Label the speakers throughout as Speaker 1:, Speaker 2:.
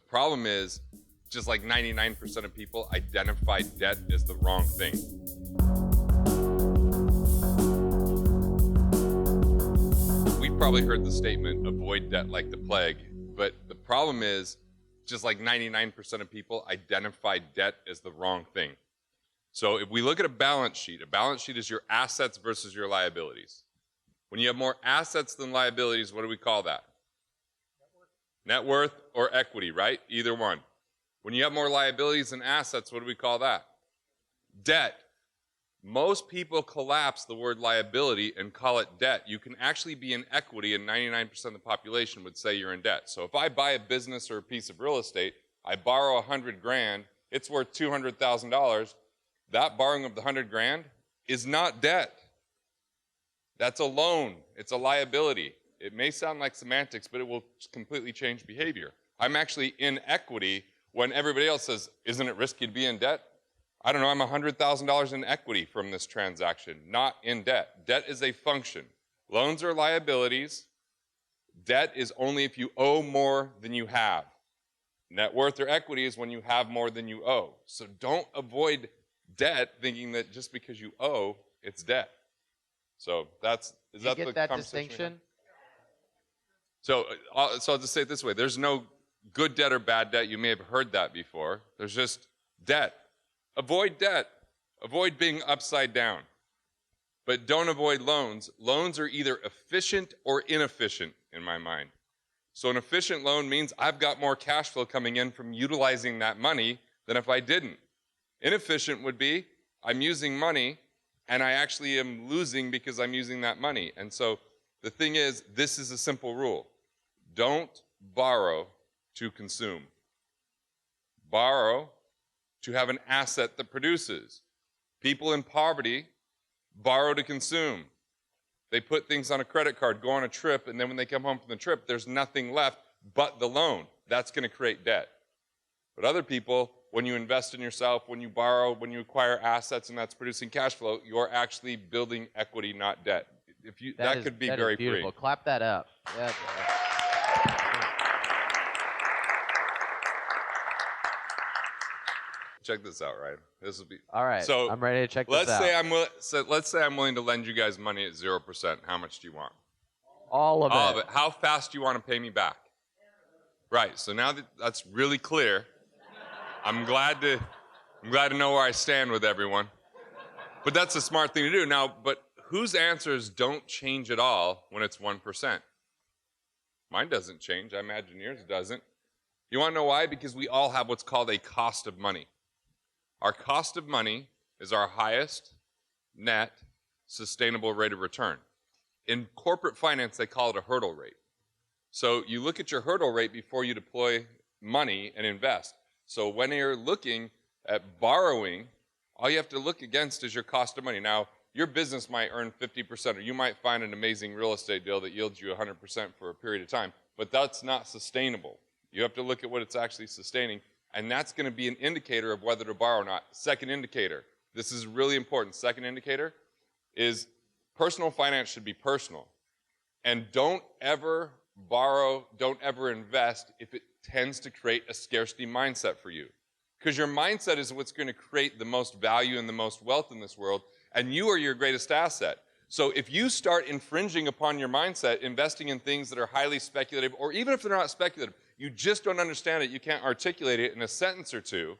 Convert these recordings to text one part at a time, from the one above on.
Speaker 1: problem is, just like 99% of people identify debt as the wrong thing. We've probably heard the statement, avoid debt like the plague, but the problem is, just like 99% of people identify debt as the wrong thing. So if we look at a balance sheet is your assets versus your liabilities. When you have more assets than liabilities, what do we call that? Net worth or equity, right? Either one. When you have more liabilities than assets, what do we call that? Debt. Most people collapse the word liability and call it debt. You can actually be in equity, and 99% of the population would say you're in debt. So if I buy a business or a piece of real estate, I borrow 100 grand, it's worth $200,000. That borrowing of the 100 grand is not debt. That's a loan. It's a liability. It may sound like semantics, but it will completely change behavior. I'm actually in equity when everybody else says, isn't it risky to be in debt? I don't know, I'm $100,000 in equity from this transaction, not in debt. Debt is a function. Loans are liabilities. Debt is only if you owe more than you have. Net worth or equity is when you have more than you owe. So don't avoid debt thinking that just because you owe, it's debt. So is that the
Speaker 2: distinction?
Speaker 1: So I'll just say it this way. There's no good debt or bad debt. You may have heard that before. There's just debt. Avoid debt. Avoid being upside down. But don't avoid loans. Loans are either efficient or inefficient in my mind. So an efficient loan means I've got more cash flow coming in from utilizing that money than if I didn't. Inefficient would be I'm using money and I actually am losing because I'm using that money. And so the thing is, this is a simple rule. Don't borrow to consume. Borrow to have an asset that produces. People in poverty borrow to consume. They put things on a credit card, go on a trip, and then when they come home from the trip, there's nothing left but the loan. That's going to create debt. But other people, when you invest in yourself, when you borrow, when you acquire assets and that's producing cash flow, you're actually building equity, not debt. That could be very
Speaker 2: beautiful.
Speaker 1: free.
Speaker 2: Clap that up. Yeah.
Speaker 1: Check this out, Ryan. This will be
Speaker 2: all right. So I'm ready to check this out.
Speaker 1: Let's say I'm willing to lend you guys money at 0%. How much do you want?
Speaker 2: All of it.
Speaker 1: How fast do you want to pay me back? Right. So now that that's really clear, I'm glad to know where I stand with everyone. But that's a smart thing to do. Now, but whose answers don't change at all when it's 1%? Mine doesn't change. I imagine yours doesn't. You want to know why? Because we all have what's called a cost of money. Our cost of money is our highest net sustainable rate of return. In corporate finance, they call it a hurdle rate. So you look at your hurdle rate before you deploy money and invest. So when you're looking at borrowing, all you have to look against is your cost of money. Now, your business might earn 50%, or you might find an amazing real estate deal that yields you 100% for a period of time, but that's not sustainable. You have to look at what it's actually sustaining, and that's going to be an indicator of whether to borrow or not. Second indicator, this is really important. Second indicator is personal finance should be personal. And don't ever borrow, don't ever invest if it tends to create a scarcity mindset for you. Because your mindset is what's going to create the most value and the most wealth in this world, and you are your greatest asset. So if you start infringing upon your mindset, investing in things that are highly speculative, or even if they're not speculative, you just don't understand it, you can't articulate it in a sentence or two,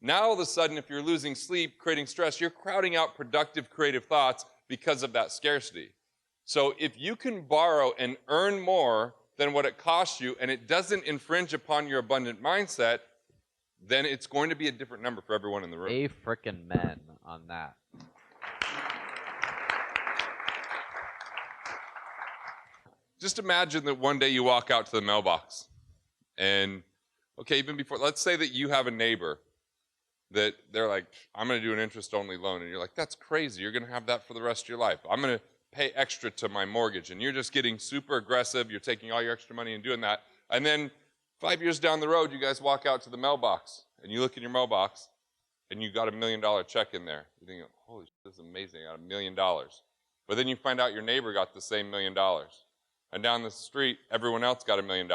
Speaker 1: now all of a sudden, if you're losing sleep, creating stress, you're crowding out productive, creative thoughts because of that scarcity. So if you can borrow and earn more than what it costs you, and it doesn't infringe upon your abundant mindset, then it's going to be a different number for everyone in the room.
Speaker 2: A frickin' men on that.
Speaker 1: Just imagine that one day you walk out to the mailbox and, okay, even before, let's say that you have a neighbor that they're like, I'm going to do an interest-only loan. And you're like, that's crazy. You're going to have that for the rest of your life. I'm going to pay extra to my mortgage. And you're just getting super aggressive. You're taking all your extra money and doing that. And then 5 years down the road, you guys walk out to the mailbox. And you look in your mailbox, and you got $1 million check in there. You're thinking, holy shit, this is amazing. I got $1 million. But then you find out your neighbor got the same $1 million. And down the street, everyone else got $1 million.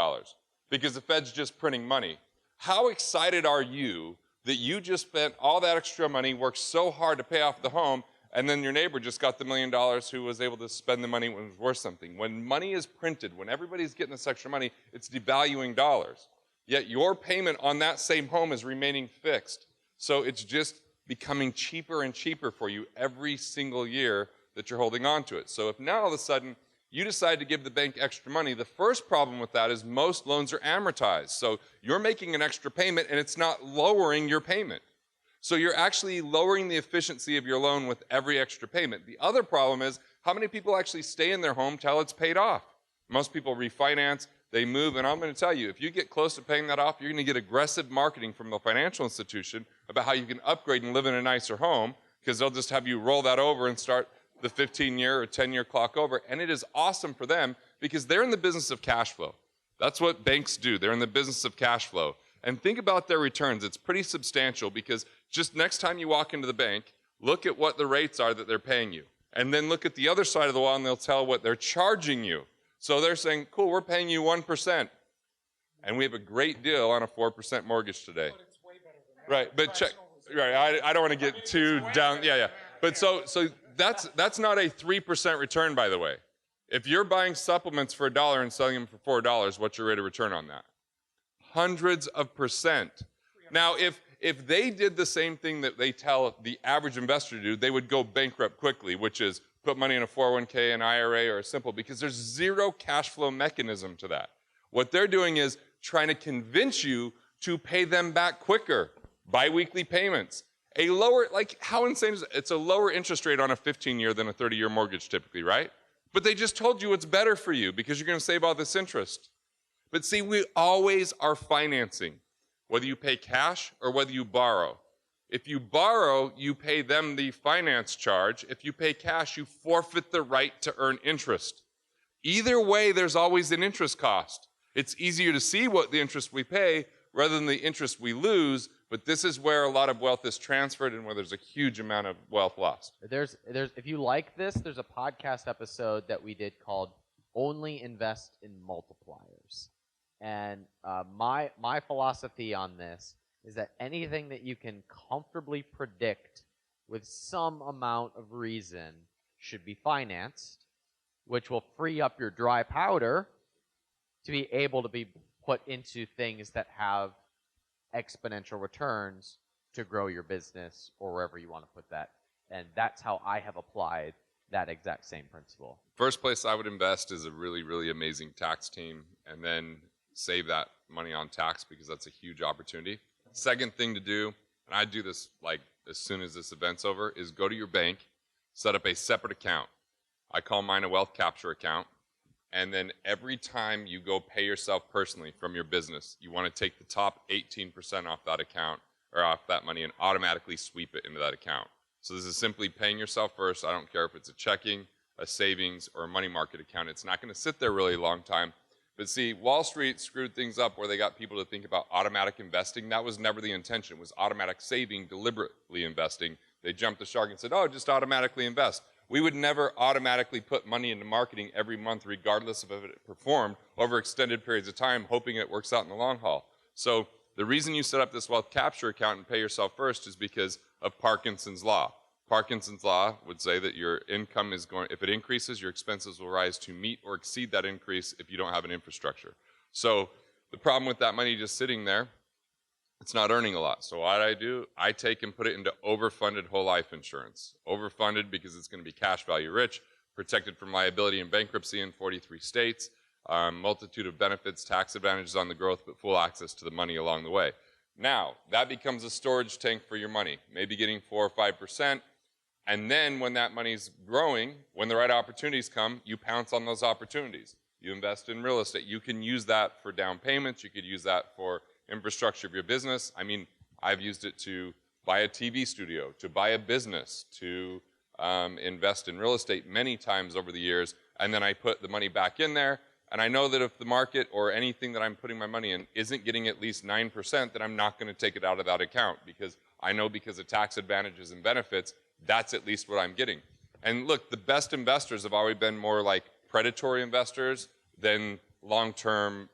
Speaker 1: Because the Fed's just printing money. How excited are you that you just spent all that extra money, worked so hard to pay off the home, and then your neighbor just got the $1 million who was able to spend the money when it was worth something? When money is printed, when everybody's getting this extra money, it's devaluing dollars. Yet your payment on that same home is remaining fixed. So it's just becoming cheaper and cheaper for you every single year that you're holding on to it. So if now all of a sudden you decide to give the bank extra money, the first problem with that is most loans are amortized. So you're making an extra payment and it's not lowering your payment. So you're actually lowering the efficiency of your loan with every extra payment. The other problem is how many people actually stay in their home till it's paid off? Most people refinance, they move, and I'm going to tell you, if you get close to paying that off, you're going to get aggressive marketing from the financial institution about how you can upgrade and live in a nicer home, because they'll just have you roll that over and start the 15-year or 10-year clock over. And it is awesome for them because they're in the business of cash flow. That's what banks do. They're in the business of cash flow. And think about their returns. It's pretty substantial because just next time you walk into the bank, look at what the rates are that they're paying you. And then look at the other side of the wall and they'll tell what they're charging you. So they're saying, cool, we're paying you 1%. And we have a great deal on a 4% mortgage today.
Speaker 3: But it's way better than that.
Speaker 1: Right, but check, right, I don't want to get too down, yeah. But so that's not a 3% return, by the way. If you're buying supplements for $1 and selling them for $4, what's your rate of return on that? Hundreds of percent. Now, if they did the same thing that they tell the average investor to do, they would go bankrupt quickly, which is put money in a 401k, an IRA, or a simple, because there's zero cash flow mechanism to that. What they're doing is trying to convince you to pay them back quicker, biweekly payments. A lower, like how insane is it? It's a lower interest rate on a 15-year than a 30-year mortgage typically, right? But they just told you it's better for you because you're going to save all this interest. But see, we always are financing, whether you pay cash or whether you borrow. If you borrow, you pay them the finance charge. If you pay cash, you forfeit the right to earn interest. Either way, there's always an interest cost. It's easier to see what the interest we pay rather than the interest we lose, but this is where a lot of wealth is transferred and where there's a huge amount of wealth lost.
Speaker 2: There's if you like this, there's a podcast episode that we did called Only Invest in Multipliers. And my philosophy on this is that anything that you can comfortably predict with some amount of reason should be financed, which will free up your dry powder to be able to be put into things that have exponential returns to grow your business or wherever you want to put that. And that's how I have applied that exact same principle.
Speaker 1: First place I would invest is a really, really amazing tax team, and then save that money on tax because that's a huge opportunity. Second thing to do, and I do this like as soon as this event's over, is go to your bank, set up a separate account. I call mine a wealth capture account. And then every time you go pay yourself personally from your business, you want to take the top 18% off that account or off that money and automatically sweep it into that account. So this is simply paying yourself first. I don't care if it's a checking, a savings, or a money market account. It's not going to sit there really long time. But see, Wall Street screwed things up where they got people to think about automatic investing. That was never the intention. It was automatic saving, deliberately investing. They jumped the shark and said, oh, just automatically invest. We would never automatically put money into marketing every month, regardless of if it performed over extended periods of time, hoping it works out in the long haul. So the reason you set up this wealth capture account and pay yourself first is because of Parkinson's law. Parkinson's law would say that your income is going, if it increases, your expenses will rise to meet or exceed that increase if you don't have an infrastructure. So the problem with that money just sitting there, it's not earning a lot. So what do, I take and put it into overfunded whole life insurance. Overfunded because it's going to be cash value rich, protected from liability and bankruptcy in 43 states, multitude of benefits, tax advantages on the growth, but full access to the money along the way. Now, that becomes a storage tank for your money, maybe getting 4 or 5%. And then when that money's growing, when the right opportunities come, you pounce on those opportunities. You invest in real estate. You can use that for down payments. You could use that for infrastructure of your business. I mean, I've used it to buy a TV studio, to buy a business, to invest in real estate many times over the years. And then I put the money back in there. And I know that if the market or anything that I'm putting my money in isn't getting at least 9%, then I'm not going to take it out of that account because I know because of tax advantages and benefits, that's at least what I'm getting. And look, the best investors have always been more like predatory investors than long-term,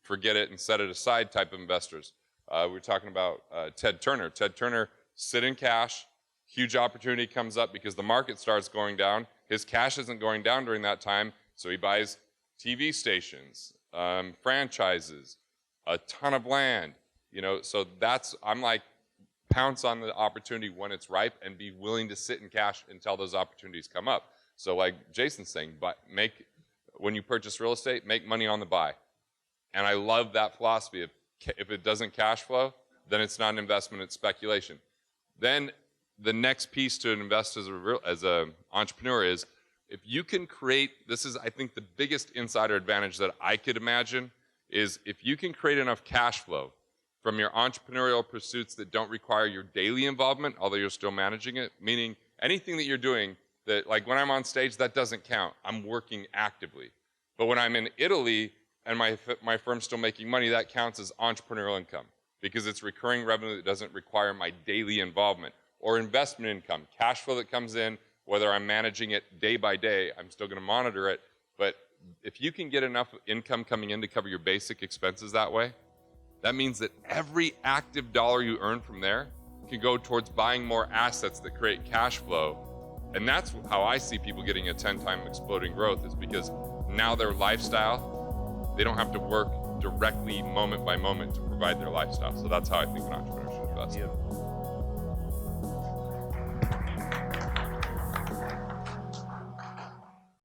Speaker 1: forget it and set it aside type of investors. We were talking about Ted Turner. Ted Turner sit in cash. Huge opportunity comes up because the market starts going down. His cash isn't going down during that time, so he buys TV stations, franchises, a ton of land. So I'm like, pounce on the opportunity when it's ripe and be willing to sit in cash until those opportunities come up. So like Jason's saying, but when you purchase real estate, make money on the buy. And I love that philosophy. If it doesn't cash flow, then it's not an investment, it's speculation. Then the next piece to invest as an entrepreneur is, if you can create, this is I think the biggest insider advantage that I could imagine, is if you can create enough cash flow from your entrepreneurial pursuits that don't require your daily involvement, although you're still managing it, meaning anything that you're doing that, like when I'm on stage, that doesn't count. I'm working actively. But when I'm in Italy and my firm's still making money, that counts as entrepreneurial income because it's recurring revenue that doesn't require my daily involvement. Or investment income, cash flow that comes in, whether I'm managing it day by day, I'm still gonna monitor it. But if you can get enough income coming in to cover your basic expenses that way, that means that every active dollar you earn from there can go towards buying more assets that create cash flow. And that's how I see people getting a 10-time exploding growth, is because now their lifestyle, they don't have to work directly moment by moment to provide their lifestyle. So that's how I think an entrepreneur should invest.
Speaker 2: Beautiful.